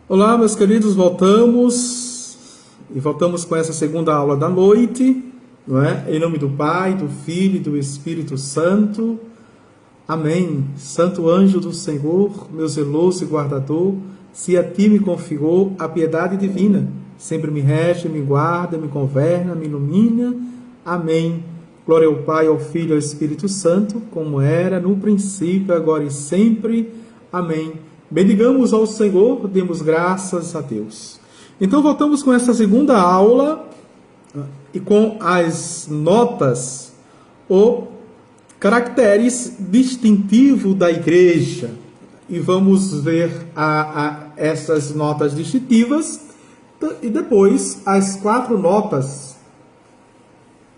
Olá, meus queridos, voltamos com essa segunda aula da noite, não é? Em nome do Pai, do Filho e do Espírito Santo. Amém. Santo anjo do Senhor, meu zeloso e guardador, se a ti me configurou a piedade divina, sempre me rege, me guarda, me governa, me ilumina. Amém. Glória ao Pai, ao Filho e ao Espírito Santo, como era no princípio, agora e sempre. Amém. Bendigamos ao Senhor, demos graças a Deus. Então voltamos com essa segunda aula e com as notas ou caracteres distintivos da igreja. E vamos ver essas notas distintivas e depois as 4 notas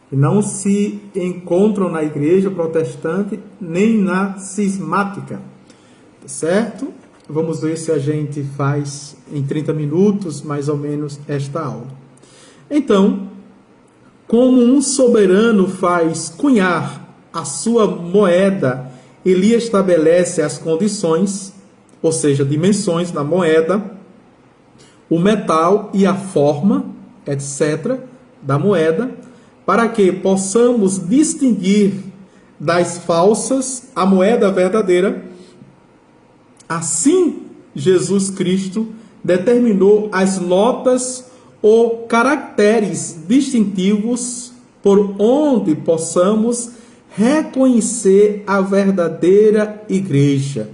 que não se encontram na igreja protestante nem na cismática. Certo? Vamos ver se a gente faz em 30 minutos, mais ou menos, esta aula. Então, como um soberano faz cunhar a sua moeda e lhe estabelece as condições, ou seja, dimensões da moeda, o metal e a forma, etc., da moeda, para que possamos distinguir das falsas a moeda verdadeira. Assim, Jesus Cristo determinou as notas ou caracteres distintivos por onde possamos reconhecer a verdadeira igreja.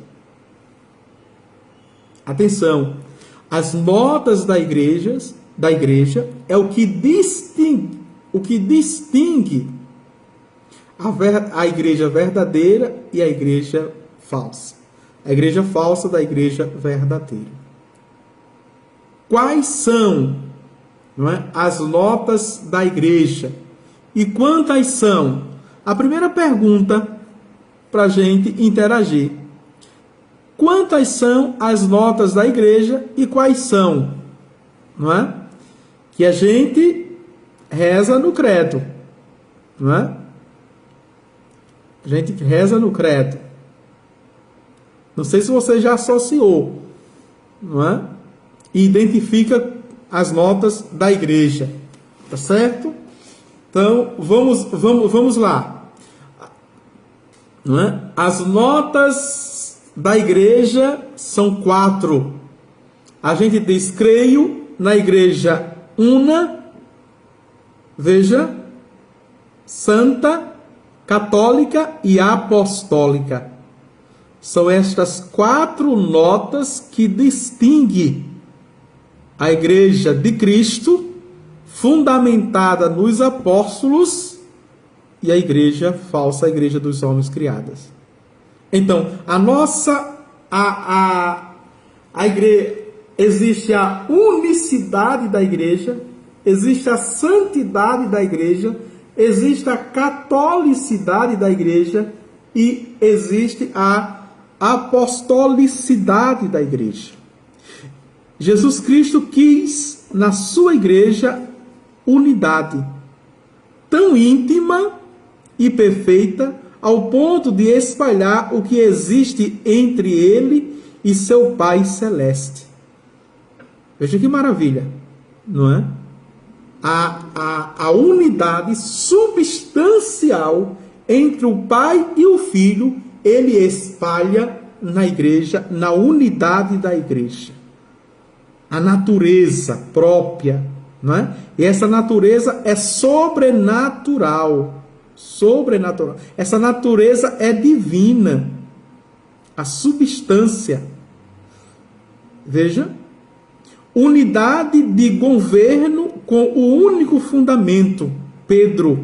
Atenção, as notas da igreja é o que distingue a igreja verdadeira e a igreja falsa. A igreja falsa da igreja verdadeira. Quais são, as notas da igreja? E quantas são? A primeira pergunta para a gente interagir. Quantas são as notas da igreja e quais são? Que a gente reza no credo. A gente reza no credo. Não sei se você já associou, E identifica as notas da igreja, tá certo? Então, vamos lá. As notas da igreja são 4. A gente diz: creio na igreja una, veja, santa, católica e apostólica. São estas 4 notas que distinguem a igreja de Cristo, fundamentada nos apóstolos, e a igreja falsa, a igreja dos homens criadas. Então, a igreja, existe a unicidade da igreja, existe a santidade da igreja, existe a catolicidade da igreja e existe a apostolicidade da igreja. Jesus Cristo quis na sua igreja unidade tão íntima e perfeita ao ponto de espalhar o que existe entre ele e seu Pai Celeste. Veja que maravilha, não é? A unidade substancial entre o Pai e o Filho ele espalha na igreja, na unidade da igreja. A natureza própria, E essa natureza é sobrenatural. Sobrenatural. Essa natureza é divina. A substância. Veja. Unidade de governo com o único fundamento. Pedro.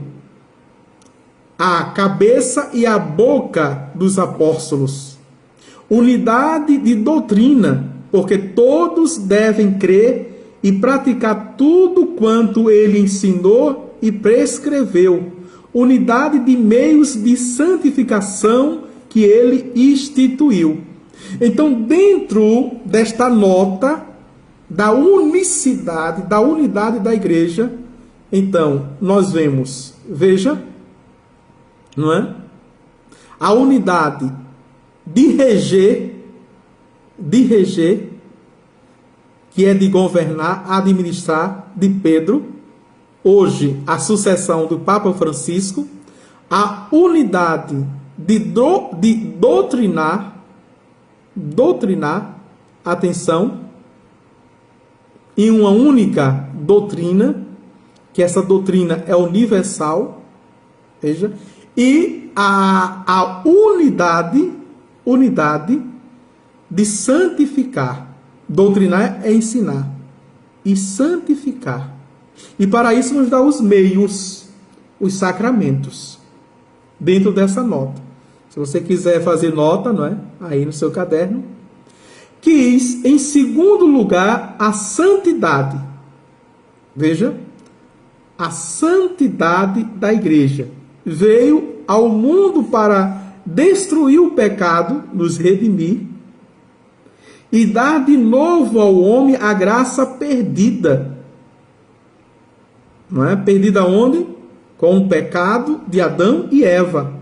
A cabeça e a boca dos apóstolos. Unidade de doutrina, porque todos devem crer e praticar tudo quanto ele ensinou e prescreveu. Unidade de meios de santificação que ele instituiu. Então, dentro desta nota da unicidade, da unidade da igreja, então, nós vemos, veja, a unidade de reger que é de governar, administrar, de Pedro, hoje a sucessão do Papa Francisco, a unidade de doutrinar, atenção, em uma única doutrina, que essa doutrina é universal, veja, e a unidade de santificar. Doutrinar é ensinar e santificar. E para isso nos dá os meios, os sacramentos, dentro dessa nota. Se você quiser fazer nota, não é? Aí no seu caderno. Quis, em segundo lugar, a santidade. Veja, a santidade da igreja. Veio ao mundo para destruir o pecado, nos redimir, e dar de novo ao homem a graça perdida. Não é? Perdida onde? Com o pecado de Adão e Eva.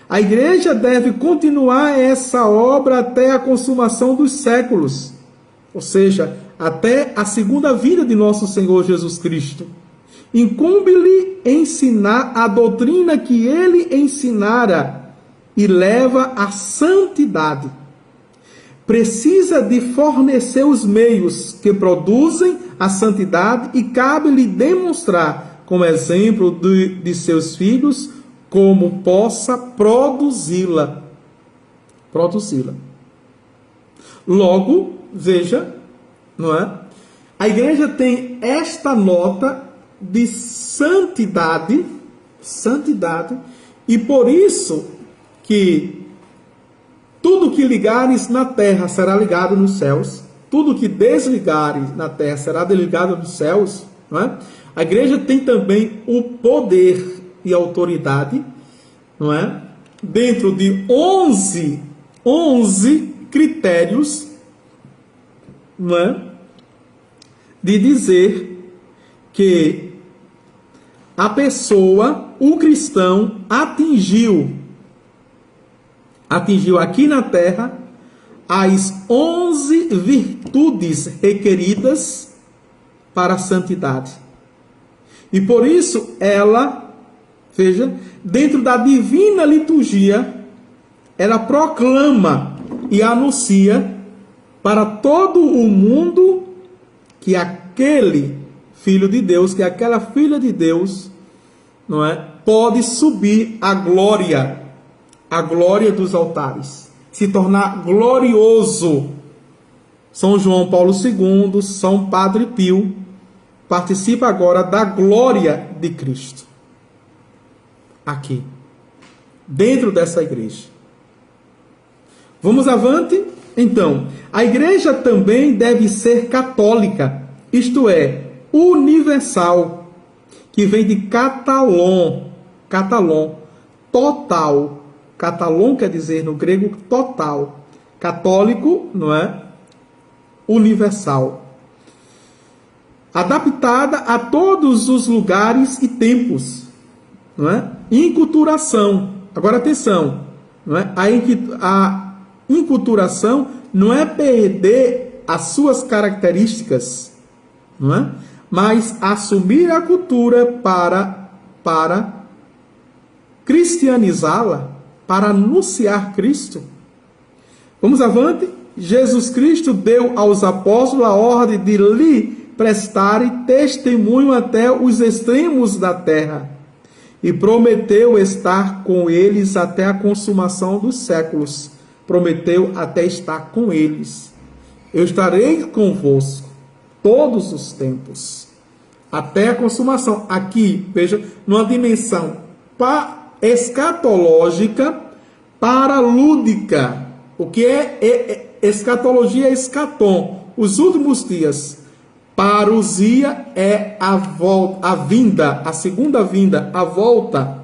A igreja deve continuar essa obra até a consumação dos séculos. Ou seja, até a segunda vinda de nosso Senhor Jesus Cristo. Incumbe-lhe ensinar a doutrina que ele ensinara e leva à santidade. Precisa de fornecer os meios que produzem a santidade e cabe-lhe demonstrar, como exemplo de seus filhos, como possa produzi-la. Logo, veja, não é? A igreja tem esta nota de santidade, e por isso que tudo que ligares na terra será ligado nos céus, tudo que desligares na terra será desligado nos céus, não é? A igreja tem também o poder e autoridade, não é? Dentro de 11 critérios, não é? De dizer que a pessoa, o cristão, atingiu aqui na terra as 11 virtudes requeridas para a santidade. E por isso ela, veja, dentro da divina liturgia, ela proclama e anuncia para todo o mundo que aquele filho de Deus, que aquela filha de Deus, não é, pode subir a glória dos altares, se tornar glorioso. São João Paulo II, São Padre Pio, participa agora da glória de Cristo. Aqui, dentro dessa igreja. Vamos avante? Então, a igreja também deve ser católica, isto é, universal, que vem de catalon, total. Catalon quer dizer no grego total. Católico, não é? Universal. Adaptada a todos os lugares e tempos, não é? Inculturação. Agora atenção, não é? A inculturação não é perder as suas características, não é? Mas assumir a cultura para cristianizá-la, para anunciar Cristo. Vamos avante? Jesus Cristo deu aos apóstolos a ordem de lhe prestarem testemunho até os extremos da terra e prometeu estar com eles até a consumação dos séculos. Prometeu até estar com eles. Eu estarei convosco todos os tempos, até a consumação. Aqui, veja, numa dimensão escatológica, paralúdica. O que é escatologia? É escatom, os últimos dias. Parousia é a volta, a vinda, a segunda vinda, a volta.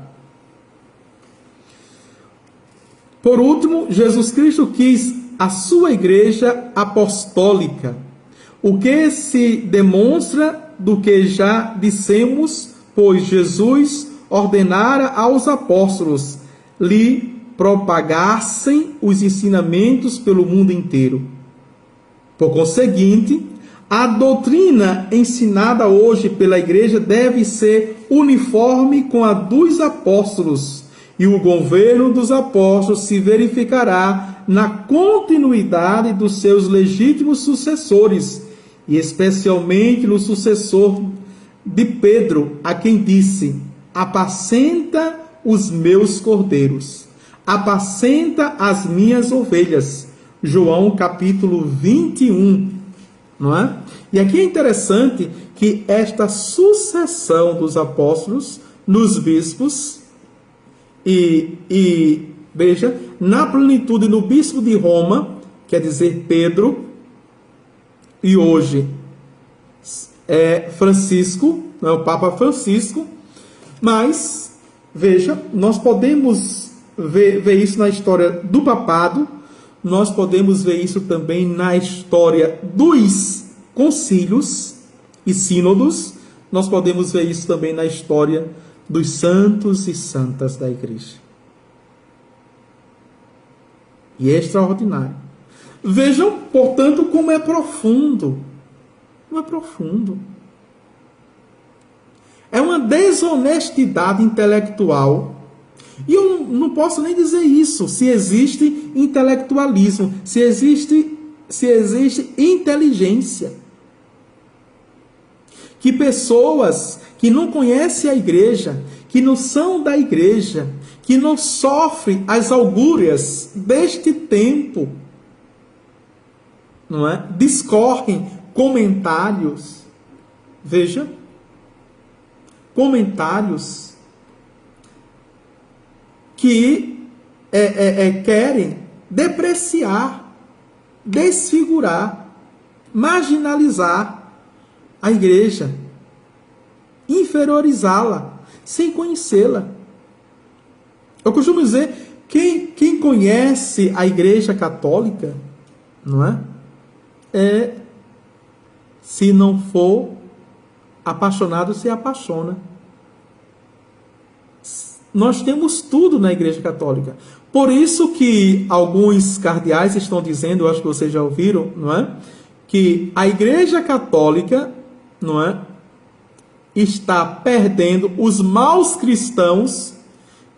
Por último, Jesus Cristo quis a sua igreja apostólica, o que se demonstra do que já dissemos, pois Jesus ordenara aos apóstolos lhe propagassem os ensinamentos pelo mundo inteiro. Por conseguinte, A doutrina ensinada hoje pela igreja deve ser uniforme com a dos apóstolos, e o governo dos apóstolos se verificará na continuidade dos seus legítimos sucessores, e especialmente no sucessor de Pedro, a quem disse: apacenta os meus cordeiros, apacenta as minhas ovelhas. João capítulo 21, não é? E aqui é interessante que esta sucessão dos apóstolos nos bispos e veja, na plenitude no bispo de Roma, quer dizer Pedro, e hoje é Francisco, não é o Papa Francisco, mas veja, nós podemos ver isso na história do papado, nós podemos ver isso também na história dos concílios e sínodos, nós podemos ver isso também na história dos santos e santas da igreja. E é extraordinário. Vejam, portanto, como é profundo. Como é profundo. É uma desonestidade intelectual. E eu não posso nem dizer isso, se existe intelectualismo, se existe inteligência. Que pessoas que não conhecem a igreja, que não são da igreja, que não sofrem as augúrias deste tempo, não é? Discorrem comentários, veja, comentários que querem depreciar, desfigurar, marginalizar a igreja, inferiorizá-la, sem conhecê-la. Eu costumo dizer, quem conhece a igreja católica, não é? Se não for apaixonado, se apaixona. Nós temos tudo na igreja católica. Por isso que alguns cardeais estão dizendo, eu acho que vocês já ouviram, não é? Que a igreja católica, não é? Está perdendo os maus cristãos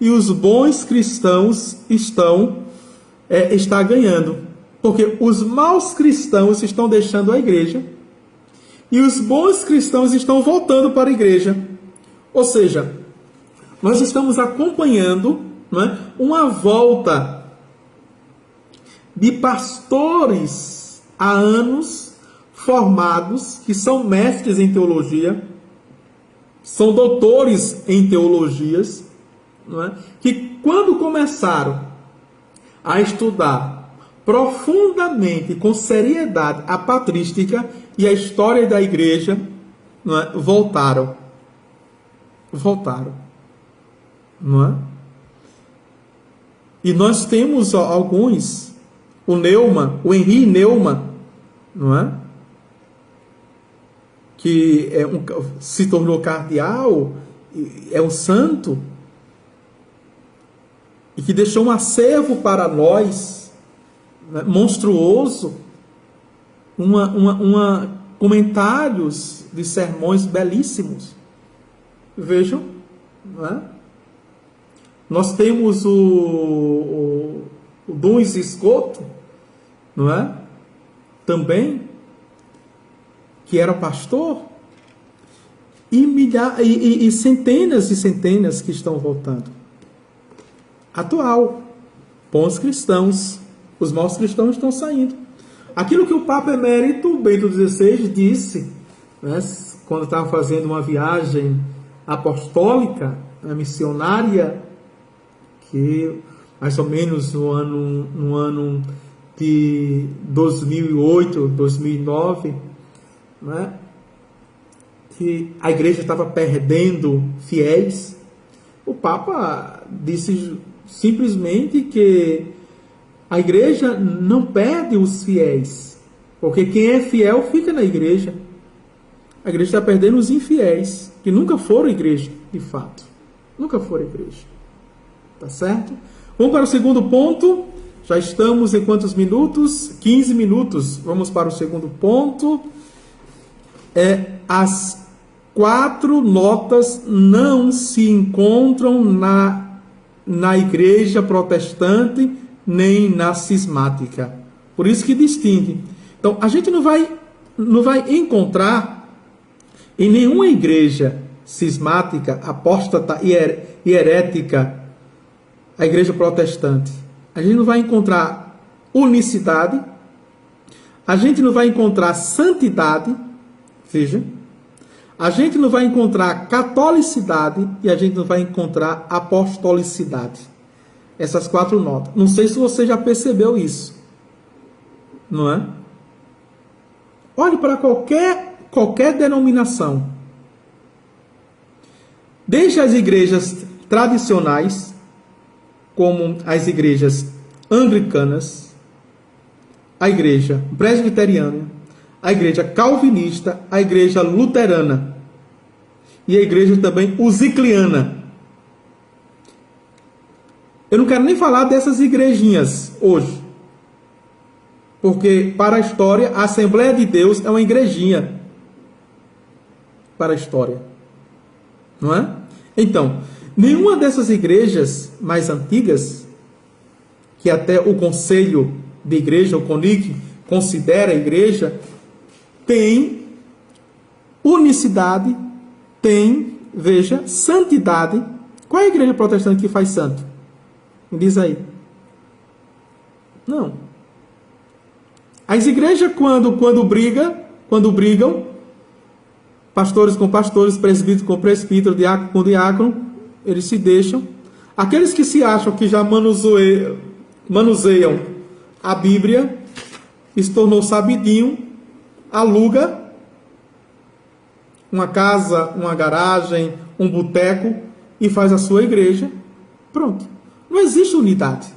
e os bons cristãos está ganhando. Porque os maus cristãos estão deixando a igreja e os bons cristãos estão voltando para a igreja. Ou seja, nós estamos acompanhando, não é, uma volta de pastores há anos formados, que são mestres em teologia, são doutores em teologias, não é, que quando começaram a estudar profundamente, com seriedade, a patrística e a história da igreja, não é, voltaram. Não é? E nós temos alguns, o Henri Neumann, não é? Que se tornou cardeal, é um santo, e que deixou um acervo para nós, né, monstruoso, comentários de sermões belíssimos. Vejam, não é? Nós temos o Duns Scoto, não é? Também, que era pastor, e centenas e centenas que estão voltando. Atual, bons cristãos, os maus cristãos estão saindo. Aquilo que o Papa Emérito Bento XVI disse, né, quando estava fazendo uma viagem apostólica, missionária, que mais ou menos no ano de 2008, 2009, né, que a igreja estava perdendo fiéis. O Papa disse simplesmente que a igreja não perde os fiéis, porque quem é fiel fica na igreja. A igreja está perdendo os infiéis, que nunca foram igreja, de fato. Nunca foram igreja. Tá certo? Vamos para o segundo ponto. Já estamos em quantos minutos? 15 minutos. Vamos para o segundo ponto. as 4 notas não se encontram na igreja protestante nem na cismática. Por isso que distingue. Então, a gente não vai encontrar em nenhuma igreja cismática, apóstata e herética, a igreja protestante. A gente não vai encontrar unicidade, a gente não vai encontrar santidade, veja, a gente não vai encontrar catolicidade e a gente não vai encontrar apostolicidade. Essas 4 notas. Não sei se você já percebeu isso. Não é? Olhe para qualquer denominação. Desde as igrejas tradicionais, como as igrejas anglicanas, a igreja presbiteriana, a igreja calvinista, a igreja luterana e a igreja também usicliana. Eu não quero nem falar dessas igrejinhas hoje, porque para a história a Assembleia de Deus é uma igrejinha para a história, não é? Então, nenhuma dessas igrejas mais antigas, que até o Conselho de Igreja, o CONIC, considera a igreja, tem unicidade, tem, veja, santidade. Qual é a igreja protestante que faz santo? Me diz aí. Não. As igrejas, quando brigam, pastores com pastores, presbítero com presbítero, diácono com diácono, eles se deixam. Aqueles que se acham que já manuseiam a Bíblia, se tornou sabidinho, aluga uma casa, uma garagem, um boteco e faz a sua igreja. Pronto. Não existe unidade.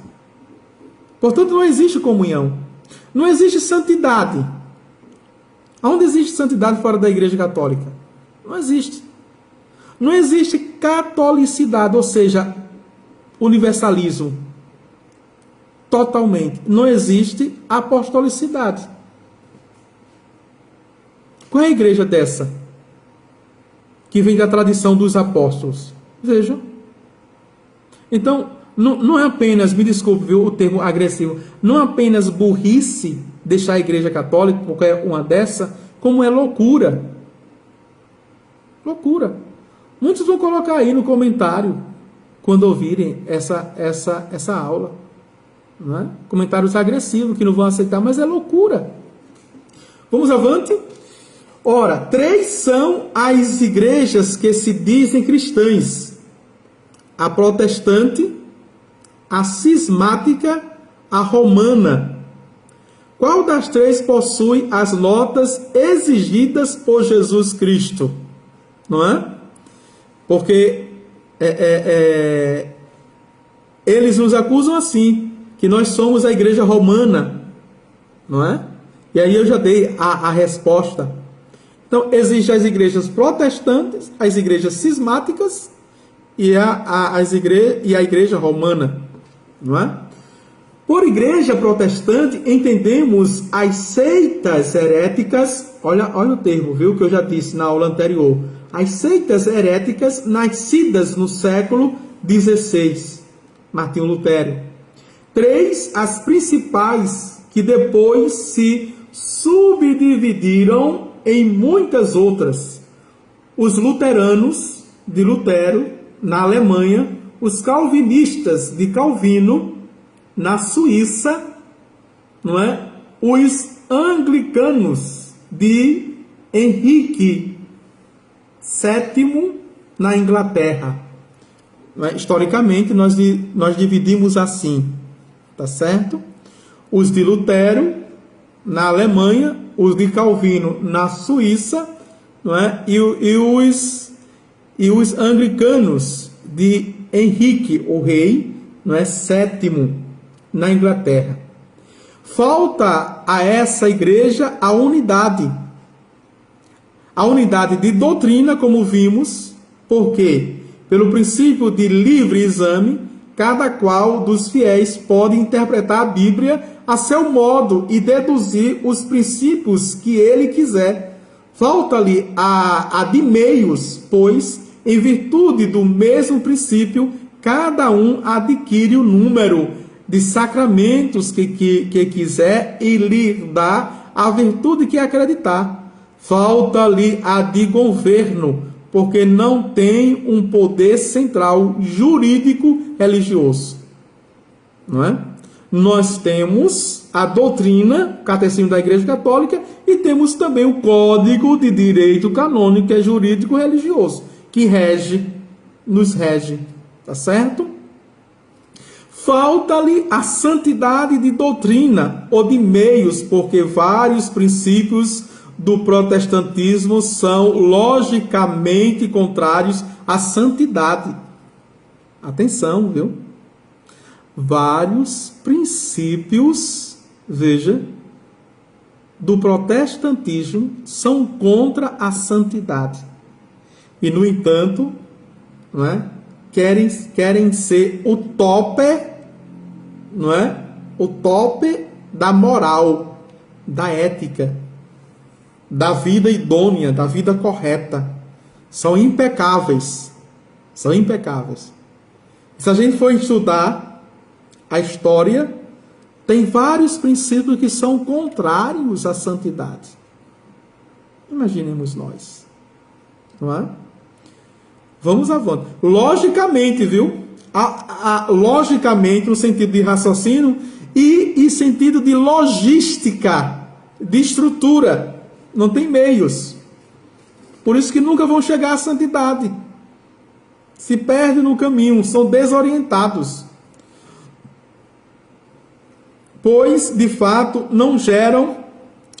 Portanto, não existe comunhão. Não existe santidade. Aonde existe santidade fora da igreja católica? Não existe. Não existe catolicidade, ou seja, universalismo. Totalmente. Não existe apostolicidade. Qual é a igreja dessa? Que vem da tradição dos apóstolos. Vejam. Então, não é apenas, me desculpe, viu, o termo agressivo, não é apenas burrice deixar a igreja católica, qualquer uma dessa, como é loucura. Loucura. Muitos vão colocar aí no comentário, quando ouvirem essa aula. Não é? Comentários agressivos, que não vão aceitar, mas é loucura. Vamos avante? Ora, 3 são as igrejas que se dizem cristãs: a protestante, a cismática, a romana. Qual das 3 possui as notas exigidas por Jesus Cristo? Não é? Porque eles nos acusam assim, que nós somos a igreja romana, não é? E aí eu já dei a resposta. Então, existem as igrejas protestantes, as igrejas cismáticas e a igreja romana, não é? Por igreja protestante, entendemos as seitas heréticas, olha o termo, viu, que eu já disse na aula anterior, as seitas heréticas nascidas no século XVI, Martinho Lutero. 3, as principais, que depois se subdividiram em muitas outras: os luteranos de Lutero na Alemanha, os calvinistas de Calvino na Suíça, não é? Os anglicanos de Henrique VII na Inglaterra. Não é? Historicamente nós dividimos assim, tá certo? Os de Lutero na Alemanha, os de Calvino na Suíça, não é? E os anglicanos de Henrique, o rei, não é? VII, na Inglaterra. Falta a essa igreja a unidade. A unidade de doutrina, como vimos, porque, pelo princípio de livre exame, cada qual dos fiéis pode interpretar a Bíblia a seu modo e deduzir os princípios que ele quiser, Falta-lhe a de meios, pois, em virtude do mesmo princípio, cada um adquire o número de sacramentos que quiser e lhe dá a virtude que acreditar. Falta-lhe a de governo, porque não tem um poder central jurídico religioso. Não é? Nós temos a doutrina, o Catecismo da Igreja Católica, e temos também o Código de Direito Canônico, que é jurídico religioso, que nos rege, tá certo? Falta-lhe a santidade de doutrina ou de meios, porque vários princípios do protestantismo são logicamente contrários à santidade. Atenção, viu? Vários princípios, veja, do protestantismo são contra a santidade. E, no entanto, não é? Querem ser o tope, não é? O tope da moral, da ética, da vida idônea, da vida correta. São impecáveis. São impecáveis. Se a gente for estudar a história, tem vários princípios que são contrários à santidade. Imaginemos nós. Não é? Vamos avante. Logicamente, viu? Logicamente, no sentido de raciocínio e sentido de logística, de estrutura. Não tem meios. Por isso que nunca vão chegar à santidade. Se perdem no caminho, são desorientados. Pois, de fato, não geram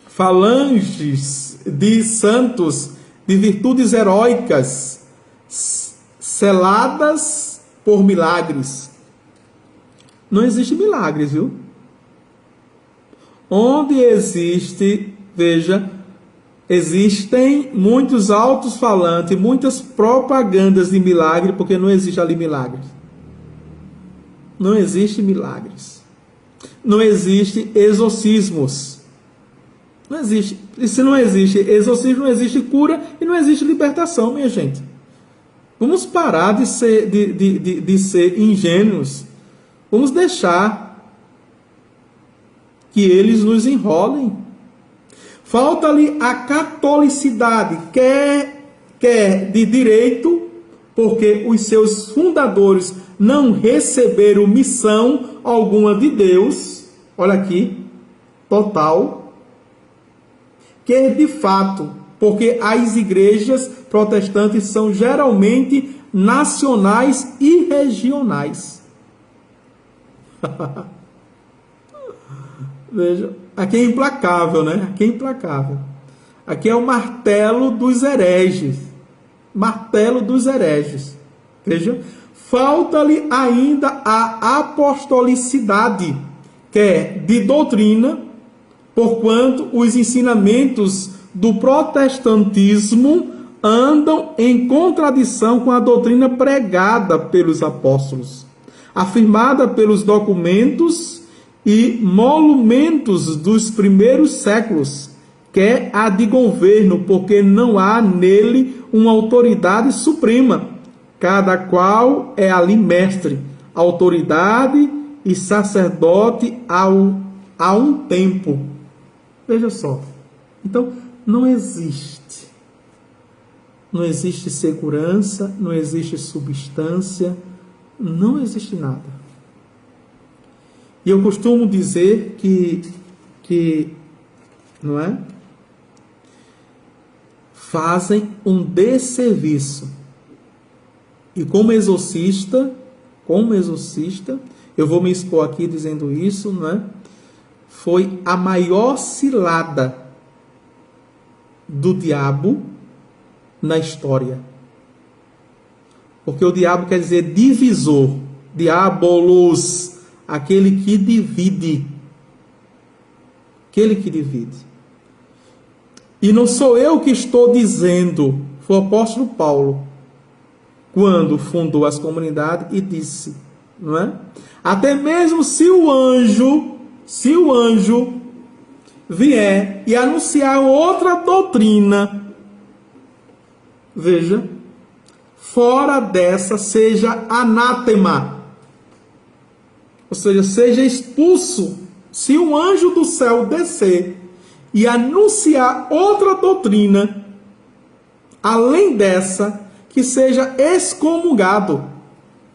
falanges de santos, de virtudes heróicas, seladas por milagres. Não existe milagres, viu? Onde existe, veja, existem muitos altos-falantes, muitas propagandas de milagre, porque não existe ali milagres. Não existe milagres. Não existe exorcismos. Não existe. E se não existe exorcismo, não existe cura e não existe libertação, minha gente. Vamos parar de ser ingênuos. Vamos deixar que eles nos enrolem. Falta-lhe a catolicidade, quer de direito, porque os seus fundadores não receberam missão alguma de Deus, olha aqui, total, que de fato, porque as igrejas protestantes são geralmente nacionais e regionais. Veja, aqui é implacável, né? Aqui é implacável. Aqui é o martelo dos hereges. Martelo dos hereges. Veja, falta-lhe ainda a apostolicidade, que é de doutrina, porquanto os ensinamentos do protestantismo andam em contradição com a doutrina pregada pelos apóstolos, afirmada pelos documentos e molumentos dos primeiros séculos, que é a de governo, porque não há nele uma autoridade suprema. Cada qual é ali mestre, autoridade e sacerdote a um tempo. Veja só. Então, não existe. Não existe segurança, não existe substância, não existe nada. E eu costumo dizer que não é? Fazem um desserviço. E como exorcista, eu vou me expor aqui dizendo isso, não é? Foi a maior cilada do diabo na história. Porque o diabo quer dizer divisor, diabolos, aquele que divide. Aquele que divide. E não sou eu que estou dizendo, foi o apóstolo Paulo, quando fundou as comunidades e disse, não é? Até mesmo se o anjo vier e anunciar outra doutrina, veja, fora dessa, seja anátema, ou seja, seja expulso. Se um anjo do céu descer e anunciar outra doutrina, além dessa, que seja excomungado.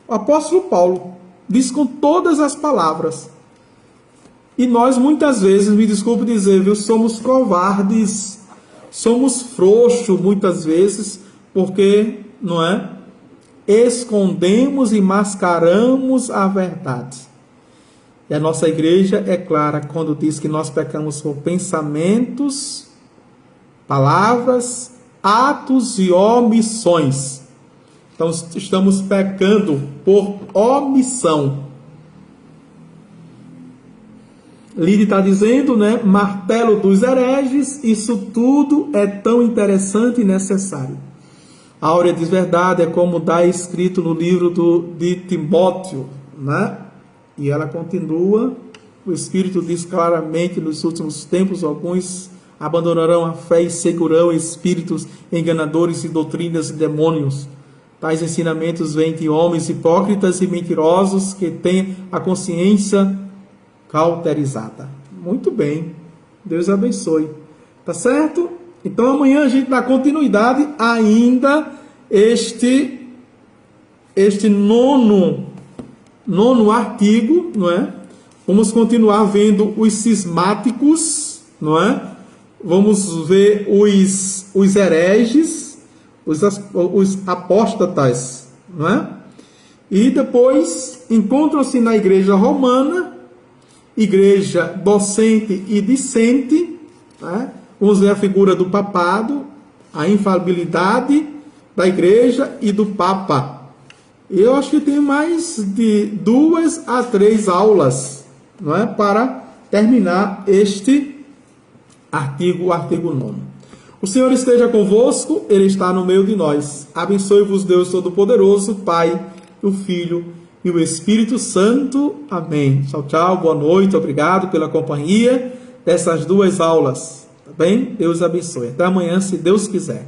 O apóstolo Paulo diz com todas as palavras. E nós muitas vezes, me desculpe dizer, viu, somos covardes, somos frouxos muitas vezes, porque, não é? Escondemos e mascaramos a verdade. E a nossa igreja é clara quando diz que nós pecamos por pensamentos, palavras, atos e omissões. Então estamos pecando por omissão. Lídia está dizendo, né? Martelo dos hereges, isso tudo é tão interessante e necessário. A Áurea diz verdade, é como está escrito no livro de Timóteo, né? E ela continua, o Espírito diz claramente, nos últimos tempos, alguns abandonarão a fé e seguirão espíritos enganadores e doutrinas e demônios. Tais ensinamentos vêm de homens hipócritas e mentirosos que têm a consciência cauterizada. Muito bem, Deus abençoe. Tá certo? Então amanhã a gente dá continuidade ainda este nono artigo, não é? Vamos continuar vendo os cismáticos, não é? Vamos ver os hereges, os apóstatas, não é? E depois encontram-se na igreja romana, igreja docente e discente, né? Vamos ver a figura do papado, a infalibilidade da igreja e do papa. Eu acho que tem mais de 2 a 3 aulas, não é? Para terminar este artigo, o artigo 9. O Senhor esteja convosco, Ele está no meio de nós. Abençoe-vos Deus Todo-Poderoso, Pai, o Filho e o Espírito Santo. Amém. Tchau, tchau, boa noite, obrigado pela companhia dessas 2 aulas. Tá bem? Deus abençoe. Até amanhã, se Deus quiser.